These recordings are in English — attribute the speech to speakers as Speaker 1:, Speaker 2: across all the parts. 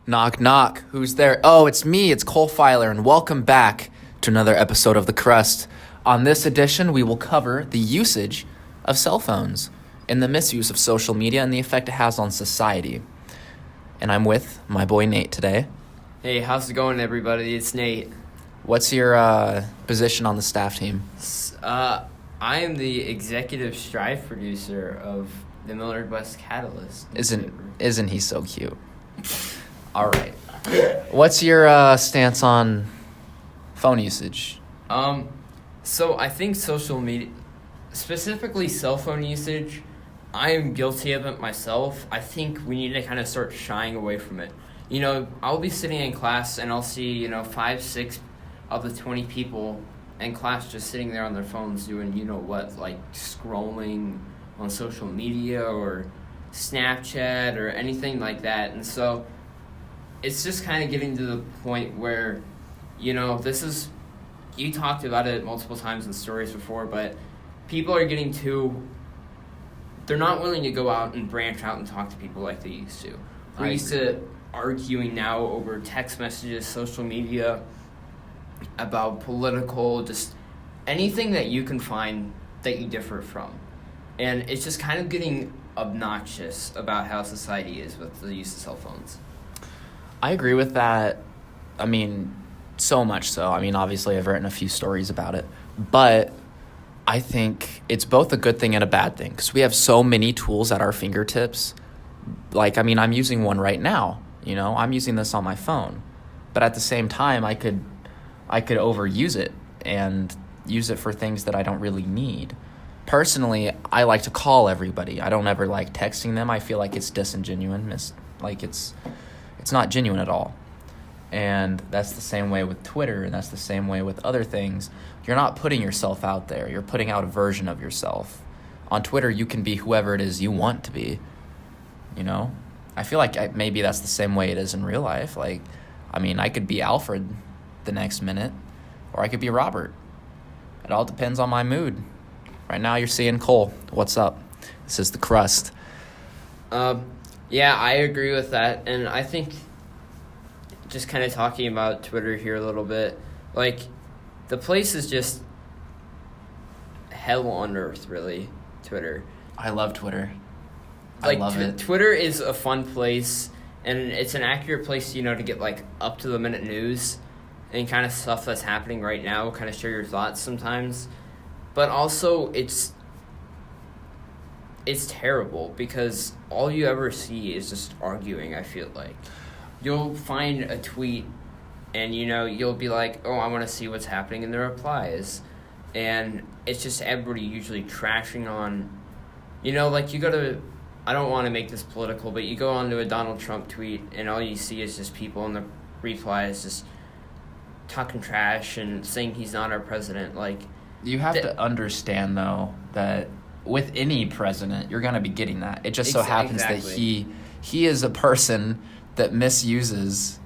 Speaker 1: Knock, knock. Who's there? Oh, it's me. It's Cole Filer, and welcome back to another episode of The Crust. On this edition, we will cover the usage of cell phones and the misuse of social media and the effect it has on society. And I'm with my boy Nate today.
Speaker 2: Hey, how's it going, everybody? It's Nate.
Speaker 1: What's your position on the staff team?
Speaker 2: I am the executive strive producer of the Millard West Catalyst.
Speaker 1: Isn't he so cute? All right. What's your stance on phone usage?
Speaker 2: So I think social media, specifically cell phone usage, I am guilty of it myself. I think we need to kind of start shying away from it. You know, I'll be sitting in class and I'll see, 5, 6 of the 20 people in class just sitting there on their phones doing, like scrolling on social media or Snapchat or anything like that. And so it's just kind of getting to the point where, you talked about it multiple times in stories before, but people are getting they're not willing to go out and branch out and talk to people like they used to. We're used to arguing now over text messages, social media, about political, just anything that you can find that you differ from. And it's just kind of getting obnoxious about how society is with the use of cell phones.
Speaker 1: I agree with that. I mean, so much so. I mean, obviously I've written a few stories about it, but I think it's both a good thing and a bad thing because we have so many tools at our fingertips. I'm using one right now. I'm using this on my phone, but at the same time, I could overuse it and use it for things that I don't really need. Personally, I like to call everybody. I don't ever like texting them. I feel like it's disingenuous. It's not genuine at all. And that's the same way with Twitter, and that's the same way with other things. You're not putting yourself out there. You're putting out a version of yourself. On Twitter, you can be whoever it is you want to be. I feel like maybe that's the same way it is in real life. I could be Alfred the next minute, or I could be Robert. It all depends on my mood. Right now, you're seeing Cole. What's up? This is The Crust.
Speaker 2: Yeah, I agree with that, and I think just kind of talking about Twitter here a little bit, the place is just hell on earth, really, Twitter.
Speaker 1: I love Twitter. I love it.
Speaker 2: Twitter is a fun place, and it's an accurate place, to get, up-to-the-minute news and kind of stuff that's happening right now, kind of share your thoughts sometimes. But also, it's terrible because all you ever see is just arguing, I feel like. You'll find a tweet and, you'll be like, oh, I want to see what's happening in the replies. And it's just everybody usually trashing on, you go to, I don't want to make this political, but you go onto a Donald Trump tweet and all you see is just people in the replies just talking trash and saying he's not our president.
Speaker 1: You have to understand, though, that with any president, you're going to be getting that. It just so happens that he is a person that misuses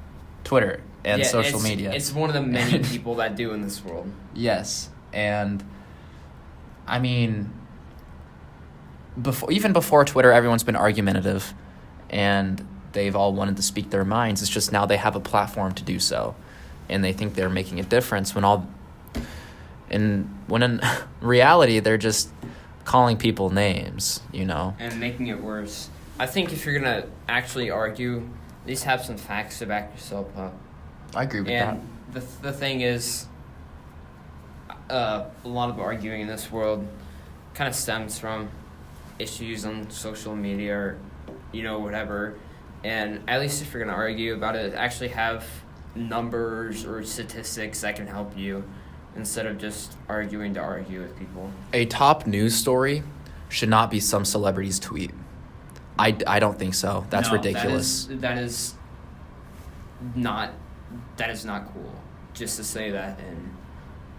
Speaker 1: Twitter and social media.
Speaker 2: It's one of the many people that do in this world.
Speaker 1: Yes. And, even before Twitter, everyone's been argumentative, and they've all wanted to speak their minds. It's just now they have a platform to do so, and they think they're making a difference when in reality they're just calling people names,
Speaker 2: And making it worse. I think if you're going to actually argue, at least have some facts to back yourself up.
Speaker 1: I agree with that.
Speaker 2: And the thing is, a lot of arguing in this world kind of stems from issues on social media or, whatever. And at least if you're going to argue about it, actually have numbers or statistics that can help you instead of just arguing to argue with people.
Speaker 1: A top news story should not be some celebrity's tweet. I don't think so. That's ridiculous.
Speaker 2: That is not cool. Just to say that in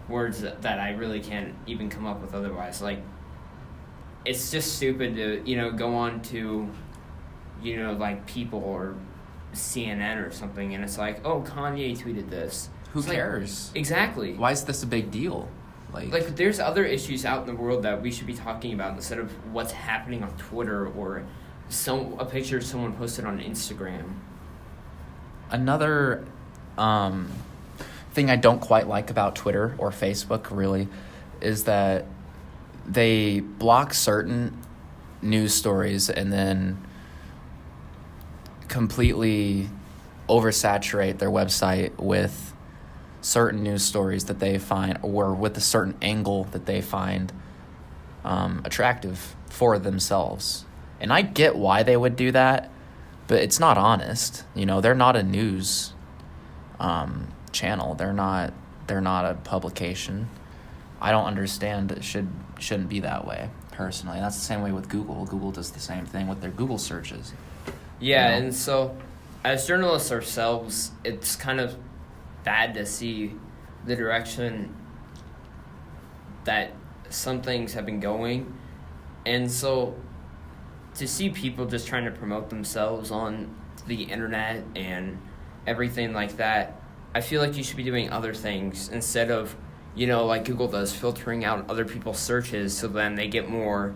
Speaker 2: words that I really can't even come up with otherwise. It's just stupid to, go on to, People or CNN or something, and it's like, oh, Kanye tweeted this.
Speaker 1: Who cares?
Speaker 2: Exactly.
Speaker 1: Why is this a big deal?
Speaker 2: There's other issues out in the world that we should be talking about instead of what's happening on Twitter or a picture someone posted on Instagram.
Speaker 1: Another thing I don't quite like about Twitter or Facebook, really, is that they block certain news stories and then completely oversaturate their website with certain news stories that they find, or with a certain angle that they find attractive for themselves. And I get why they would do that, but it's not honest. They're not a news channel. They're not a publication. I don't understand it shouldn't be that way, personally. That's the same way with Google. Google does the same thing with their Google searches.
Speaker 2: Yeah, and so as journalists ourselves, it's kind of bad to see the direction that some things have been going. And so to see people just trying to promote themselves on the internet and everything like that, I feel like you should be doing other things instead of, like Google does, filtering out other people's searches so then they get more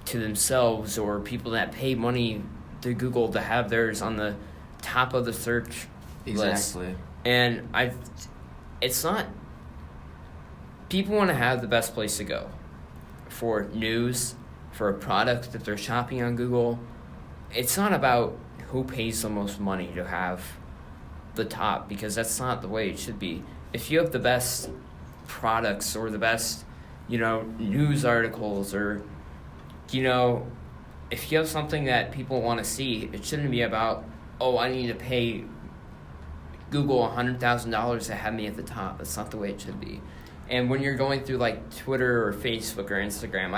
Speaker 2: to themselves, or people that pay money to Google to have theirs on the top of the search list.
Speaker 1: Exactly.
Speaker 2: And it's not, people want to have the best place to go for news, for a product that they're shopping on Google. It's not about who pays the most money to have the top, because that's not the way it should be. If you have the best products or the best, news articles, or, if you have something that people want to see, it shouldn't be about, I need to pay Google $100,000 to have me at the top. That's not the way it should be. And when you're going through like Twitter or Facebook or Instagram,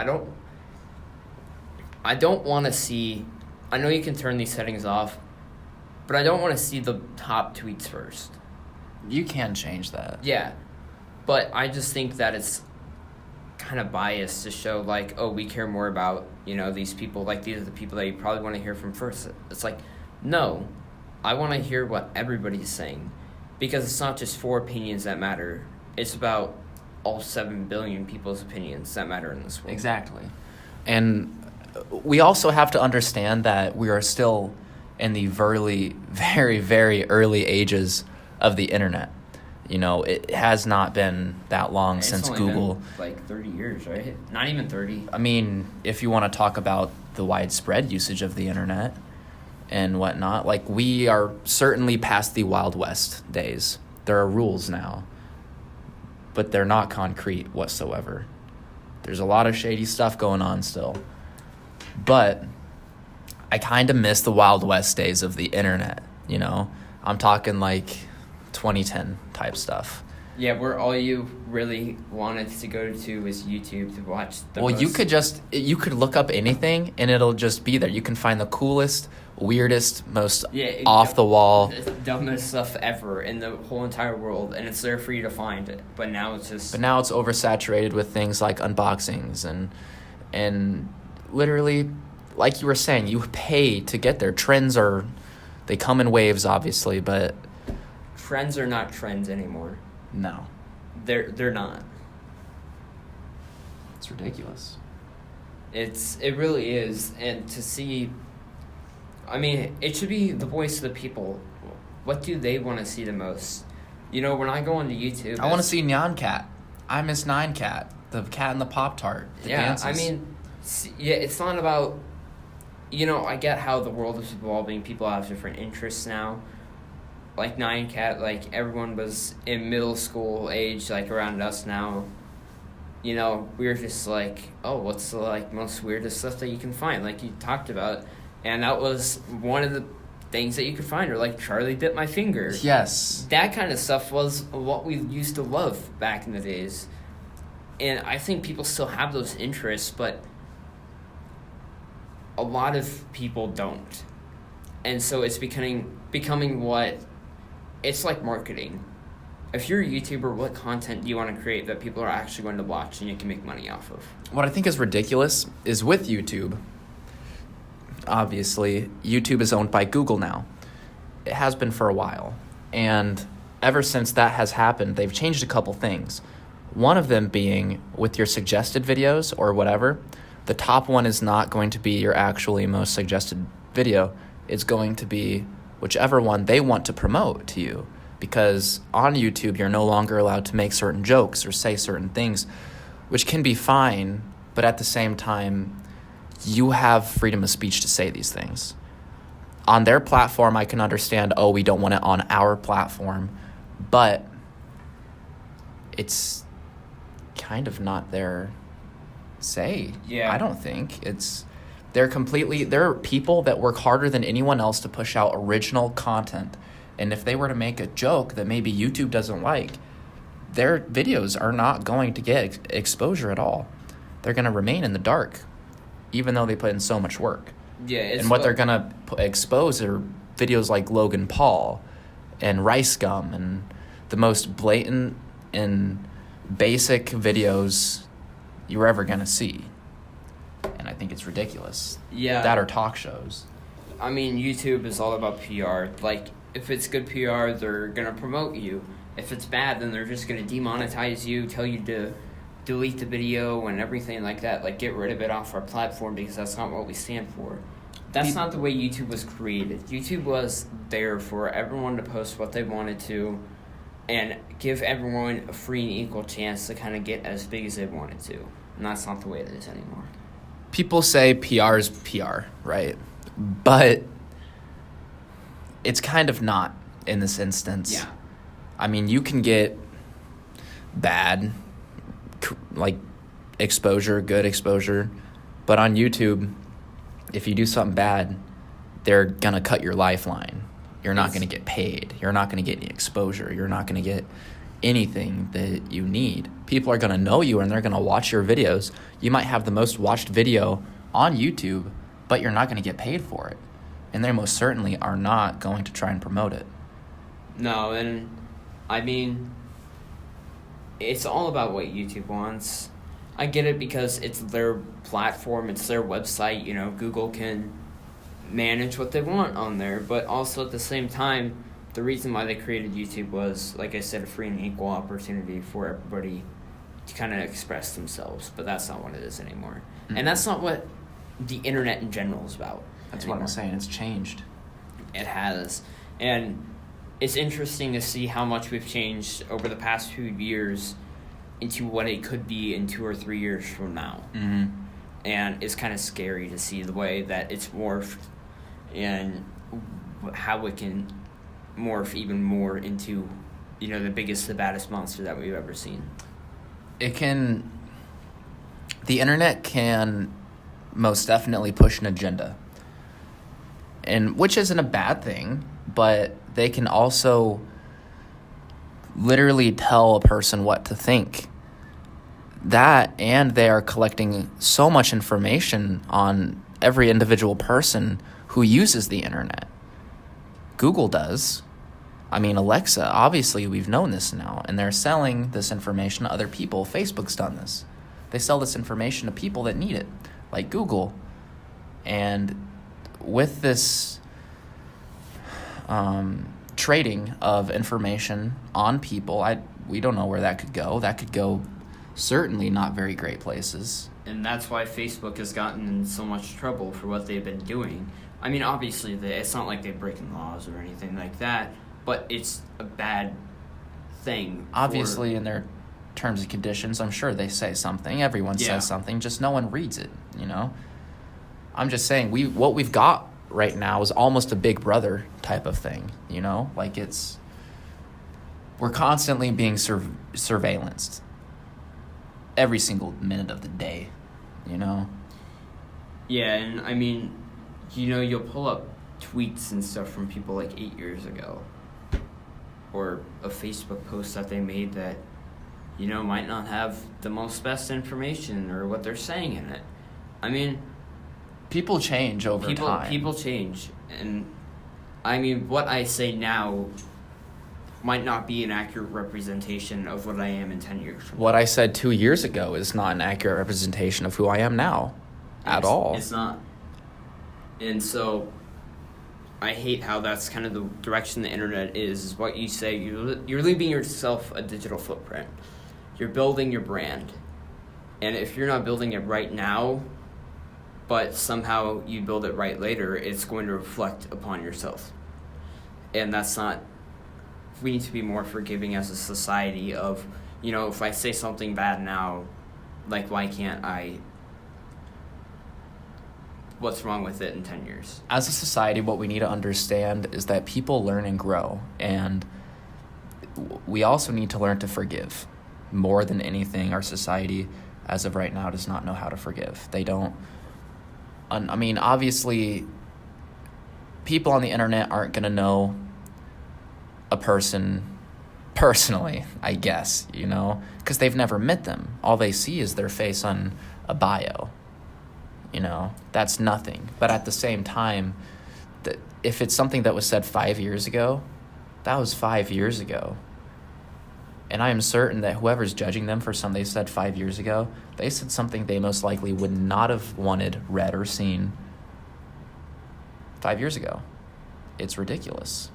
Speaker 2: I don't want to see, I know you can turn these settings off, but I don't want to see the top tweets first.
Speaker 1: You can change that.
Speaker 2: Yeah, but I just think that it's kind of biased to show like, we care more about, these people, like these are the people that you probably want to hear from first. It's like, no, I want to hear what everybody's saying, because it's not just 4 opinions that matter. It's about all 7 billion people's opinions that matter in this world.
Speaker 1: Exactly. And we also have to understand that we are still in the very, very, very early ages of the internet. It has not been that long since Google.
Speaker 2: Been like 30 years, right? Not even 30.
Speaker 1: I mean, if you want to talk about the widespread usage of the internet and whatnot, like, we are certainly past the Wild West days. There are rules now, but they're not concrete whatsoever. There's a lot of shady stuff going on still. But I kind of miss the Wild West days of the internet, I'm talking like 2010 type stuff.
Speaker 2: Yeah, where all you really wanted to go to is YouTube to watch the
Speaker 1: Well, you could look up anything and it'll just be there. You can find the coolest, weirdest, most off the wall,
Speaker 2: dumbest stuff ever in the whole entire world, and it's there for you to find. But now it's
Speaker 1: oversaturated with things like unboxings and literally, like you were saying, you pay to get there. They come in waves, obviously, but
Speaker 2: trends are not trends anymore.
Speaker 1: No.
Speaker 2: They're not.
Speaker 1: It's ridiculous.
Speaker 2: It really is. And to see, I mean, it should be the voice of the people. What do they want to see the most? When I go onto YouTube,
Speaker 1: I want to see Nyan Cat. I miss Nine Cat, the cat in the Pop-Tart. Dances.
Speaker 2: I mean, it's not about, I get how the world is evolving. People have different interests now. Like Nine Cat, like everyone was in middle school age, like around us now. We were just like, what's the like most weirdest stuff that you can find? Like you talked about, and that was one of the things that you could find, or like Charlie bit my finger.
Speaker 1: Yes.
Speaker 2: That kind of stuff was what we used to love back in the days. And I think people still have those interests, but a lot of people don't. And so it's becoming what, it's like marketing. If you're a YouTuber, what content do you want to create that people are actually going to watch and you can make money off of?
Speaker 1: What I think is ridiculous is with YouTube, obviously, YouTube is owned by Google now. It has been for a while. And ever since that has happened, they've changed a couple things. One of them being with your suggested videos or whatever, the top one is not going to be your actually most suggested video. It's going to be whichever one they want to promote to you. Because on YouTube, you're no longer allowed to make certain jokes or say certain things, which can be fine, but at the same time, you have freedom of speech to say these things. On their platform, I can understand, we don't want it on our platform, but it's kind of not their say.
Speaker 2: Yeah.
Speaker 1: I don't think. There are people that work harder than anyone else to push out original content. And if they were to make a joke that maybe YouTube doesn't like, their videos are not going to get exposure at all. They're going to remain in the dark, even though they put in so much work.
Speaker 2: Yeah,
Speaker 1: and what they're going to expose are videos like Logan Paul and Rice Gum and the most blatant and basic videos you're ever going to see. And I think it's ridiculous.
Speaker 2: Yeah.
Speaker 1: That or talk shows.
Speaker 2: I mean, YouTube is all about PR. Like, if it's good PR, they're going to promote you. If it's bad, then they're just going to demonetize you, tell you to delete the video and everything like that. Like, get rid of it off our platform because that's not what we stand for. That's not the way YouTube was created. YouTube was there for everyone to post what they wanted to and give everyone a free and equal chance to kind of get as big as they wanted to. And that's not the way it is anymore.
Speaker 1: People say PR is PR, right? But it's kind of not in this instance.
Speaker 2: Yeah.
Speaker 1: I mean, you can get bad, like, exposure, good exposure. But on YouTube, if you do something bad, they're going to cut your lifeline. You're not going to get paid. You're not going to get any exposure. You're not going to get anything that you need. People are going to know you and they're going to watch your videos. You might have the most watched video on YouTube, but you're not going to get paid for it. And they most certainly are not going to try and promote it.
Speaker 2: No, and I mean, it's all about what YouTube wants. I get it because it's their platform, it's their website, Google can manage what they want on there, but also at the same time, the reason why they created YouTube was, like I said, a free and equal opportunity for everybody to kind of express themselves, but that's not what it is anymore. Mm-hmm. And that's not what the internet in general is about.
Speaker 1: That's
Speaker 2: anymore.
Speaker 1: what I'm saying, it's changed.
Speaker 2: It has, and it's interesting to see how much we've changed over the past few years into what it could be in 2 or 3 years from now.
Speaker 1: Mm-hmm.
Speaker 2: And it's kind of scary to see the way that it's morphed and how it can morph even more into, the biggest, the baddest monster that we've ever seen.
Speaker 1: The internet can most definitely push an agenda. And which isn't a bad thing, but they can also literally tell a person what to think. That, and they are collecting so much information on every individual person who uses the internet. Google does. I mean, Alexa, obviously we've known this now, and they're selling this information to other people. Facebook's done this. They sell this information to people that need it, like Google. And with this trading of information on people, we don't know where that could go. That could go certainly not very great places.
Speaker 2: And that's why Facebook has gotten in so much trouble for what they've been doing. I mean, obviously, it's not like they're breaking laws or anything like that, but it's a bad thing.
Speaker 1: Obviously, in their terms and conditions, I'm sure they say something. Everyone says something, just no one reads it, I'm just saying, what we've got right now is almost a Big Brother type of thing, Like, we're constantly being surveillanced every single minute of the day,
Speaker 2: Yeah, and I mean, you'll pull up tweets and stuff from people like 8 years ago, or a Facebook post that they made that, might not have the most best information or what they're saying in it. I mean,
Speaker 1: people change over time.
Speaker 2: People change, and I mean, what I say now might not be an accurate representation of what I am in 10 years from now.
Speaker 1: What I said 2 years ago is not an accurate representation of who I am now at all.
Speaker 2: It's not. And so I hate how that's kind of the direction the internet is what you say. You're leaving yourself a digital footprint. You're building your brand. And if you're not building it right now, but somehow you build it right later, it's going to reflect upon yourself. and that's not. We need to be more forgiving as a society of, if I say something bad now, like, why can't I? What's wrong with it in 10 years?
Speaker 1: As a society, what we need to understand is that people learn and grow, and we also need to learn to forgive. More than anything, our society, as of right now, does not know how to forgive. They don't. I mean, obviously, people on the internet aren't going to know a person personally, I guess, because they've never met them. All they see is their face on a bio. That's nothing. But at the same time, if it's something that was said 5 years ago, that was 5 years ago. And I am certain that whoever's judging them for something they said 5 years ago, they said something they most likely would not have wanted, read, or seen 5 years ago. It's ridiculous.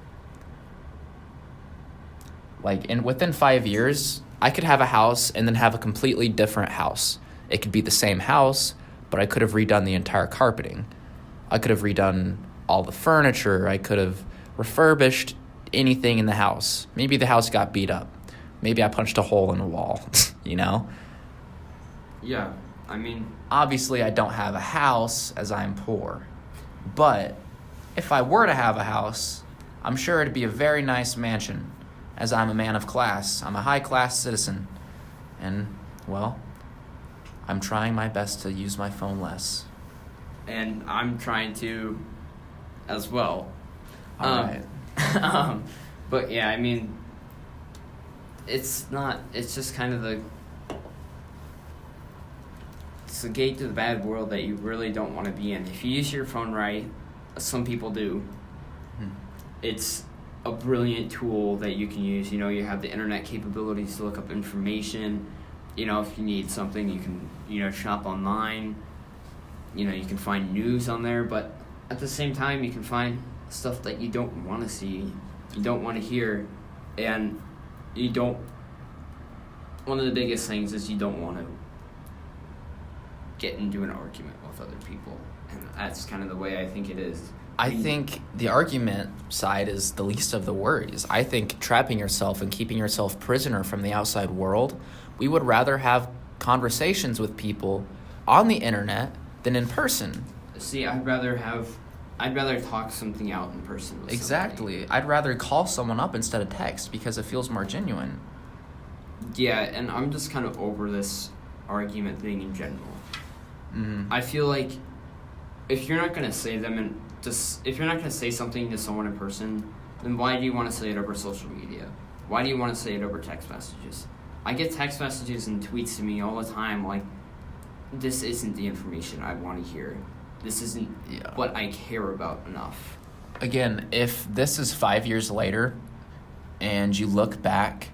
Speaker 1: And within 5 years, I could have a house and then have a completely different house. It could be the same house, but I could have redone the entire carpeting. I could have redone all the furniture. I could have refurbished anything in the house. Maybe the house got beat up. Maybe I punched a hole in the wall,
Speaker 2: Yeah, I mean...
Speaker 1: Obviously, I don't have a house as I'm poor. But if I were to have a house, I'm sure it'd be a very nice mansion, as I'm a man of class. I'm a high-class citizen. And, well, I'm trying my best to use my phone less.
Speaker 2: And I'm trying to as well.
Speaker 1: All right.
Speaker 2: But, yeah, I mean... It's just kind of it's the gate to the bad world that you really don't want to be in. If you use your phone right, some people do, it's a brilliant tool that you can use. You have the internet capabilities to look up information. If you need something, you can, shop online. You can find news on there, but at the same time, you can find stuff that you don't want to see, you don't want to hear, and one of the biggest things is you don't want to get into an argument with other people. And that's kind of the way I think it is.
Speaker 1: I think the argument side is the least of the worries. I think trapping yourself and keeping yourself prisoner from the outside world, we would rather have conversations with people on the internet than in person.
Speaker 2: See, I'd rather talk something out in person with
Speaker 1: Exactly.
Speaker 2: somebody.
Speaker 1: I'd rather call someone up instead of text because it feels more genuine.
Speaker 2: Yeah, and I'm just kind of over this argument thing in general.
Speaker 1: Mm-hmm.
Speaker 2: I feel like if you're not gonna say something to someone in person, then why do you want to say it over social media? Why do you want to say it over text messages? I get text messages and tweets to me all the time like, this isn't the information I want to hear. This isn't what I care about enough.
Speaker 1: Again, if this is 5 years later and you look back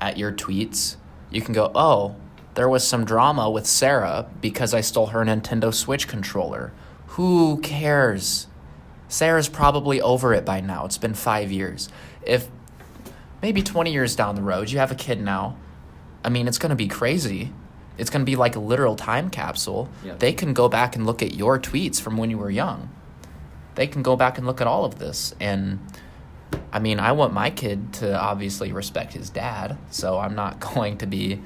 Speaker 1: at your tweets, you can go, oh, there was some drama with Sarah because I stole her Nintendo Switch controller. Who cares? Sarah's probably over it by now. It's been 5 years. If maybe 20 years down the road, you have a kid now, I mean, it's going to be crazy. It's going to be like a literal time capsule.
Speaker 2: Yep.
Speaker 1: They can go back and look at your tweets from when you were young. They can go back and look at all of this. And, I mean, I want my kid to obviously respect his dad, so I'm not going to be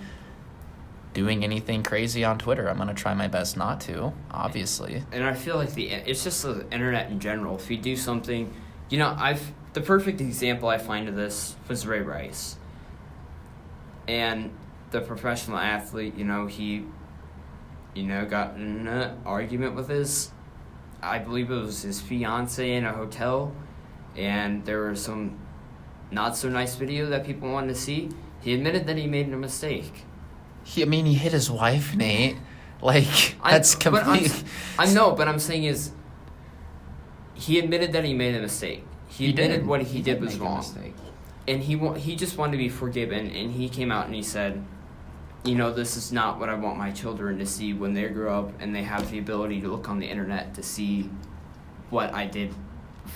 Speaker 1: doing anything crazy on Twitter. I'm going to try my best not to, obviously.
Speaker 2: And I feel like it's just the internet in general. If you do something, the perfect example I find of this was Ray Rice. And the professional athlete, he, got in an argument with I believe it was his fiance in a hotel, and there was some not so nice video that people wanted to see. He admitted that he made a mistake.
Speaker 1: He hit his wife, Nate. That's complete.
Speaker 2: But I'm saying is, he admitted that he made a mistake. He admitted what he did was wrong. And he just wanted to be forgiven, and he came out and he said, this is not what I want my children to see when they grow up and they have the ability to look on the internet to see what I did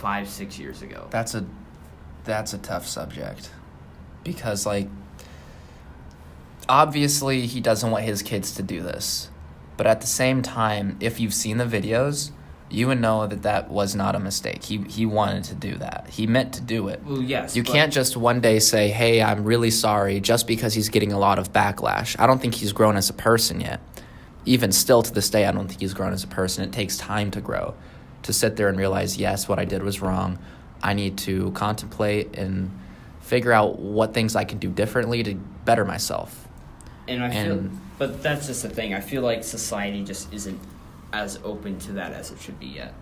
Speaker 2: 5-6 years ago.
Speaker 1: That's a tough subject. Because, obviously he doesn't want his kids to do this. But at the same time, if you've seen the videos, you would know that was not a mistake. He wanted to do that. He meant to do it.
Speaker 2: Well, yes.
Speaker 1: You can't just one day say, hey, I'm really sorry, just because he's getting a lot of backlash. I don't think he's grown as a person yet. Even still to this day, I don't think he's grown as a person. It takes time to grow, to sit there and realize, yes, what I did was wrong. I need to contemplate and figure out what things I can do differently to better myself.
Speaker 2: But that's just the thing. I feel like society just isn't as open to that as it should be yet.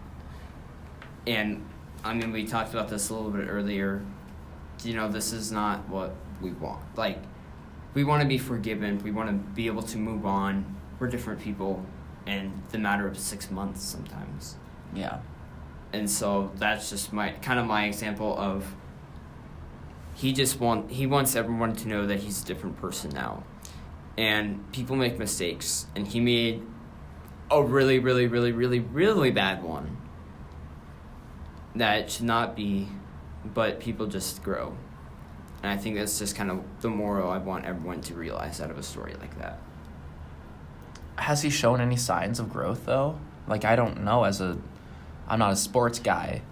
Speaker 2: And, I mean, we talked about this a little bit earlier. You know, this is not what we want. Like, we want to be forgiven. We want to be able to move on. We're different people in the matter of 6 months sometimes.
Speaker 1: Yeah.
Speaker 2: And so that's just my example of he wants everyone to know that he's a different person now. And people make mistakes, and he made a really, really, really, really, really bad one that it should not be, but people just grow. And I think that's just kind of the moral I want everyone to realize out of a story like that.
Speaker 1: Has he shown any signs of growth, though? Like, I don't know. I'm not a sports guy.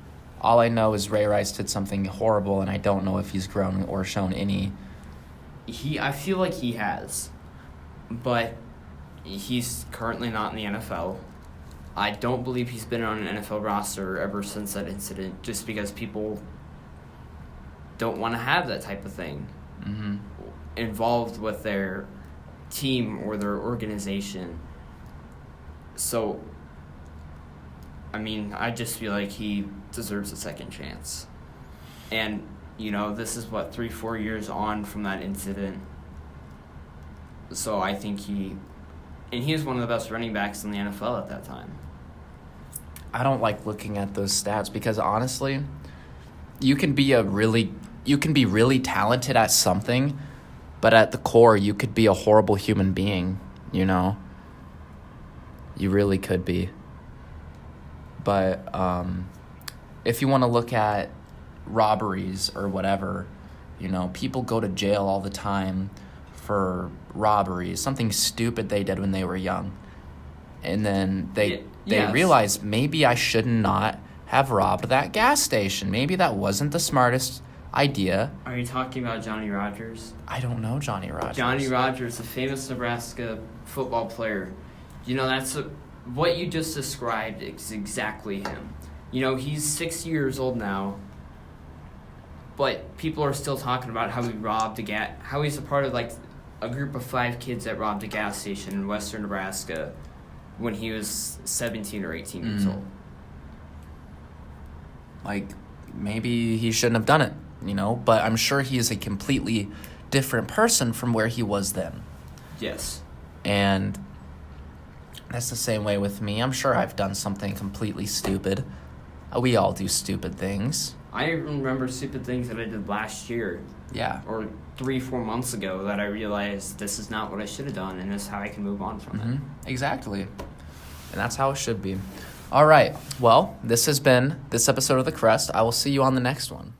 Speaker 1: All I know is Ray Rice did something horrible, and I don't know if he's grown or shown any.
Speaker 2: I feel like he has, but he's currently not in the NFL. I don't believe he's been on an NFL roster ever since that incident, just because people don't want to have that type of thing involved with their team or their organization. So, I mean, I just feel like he deserves a second chance. And, you know, this is 3-4 years on from that incident. So I think he was one of the best running backs in the NFL at that time.
Speaker 1: I don't like looking at those stats because, honestly, you can be really talented at something, but at the core, you could be a horrible human being, you know? You really could be. But if you want to look at robberies or whatever, you know, people go to jail all the time for robberies, something stupid they did when they were young. And then they realize, maybe I should not have robbed that gas station. Maybe that wasn't the smartest idea.
Speaker 2: Are you talking about Johnny Rodgers?
Speaker 1: I don't know Johnny Rodgers.
Speaker 2: Johnny Rodgers, the famous Nebraska football player. You know, what you just described is exactly him. You know, he's 60 years old now, but people are still talking about how how he's a part of, like, a group of 5 kids that robbed a gas station in western Nebraska when he was 17 or 18 years old.
Speaker 1: Like, maybe he shouldn't have done it, you know? But I'm sure he is a completely different person from where he was then.
Speaker 2: Yes.
Speaker 1: And that's the same way with me. I'm sure I've done something completely stupid. We all do stupid things.
Speaker 2: I even remember stupid things that I did last year.
Speaker 1: Yeah.
Speaker 2: Or 3-4 months ago that I realized this is not what I should have done, and this is how I can move on from it.
Speaker 1: Exactly. And that's how it should be. All right. Well, this has been this episode of The Crust. I will see you on the next one.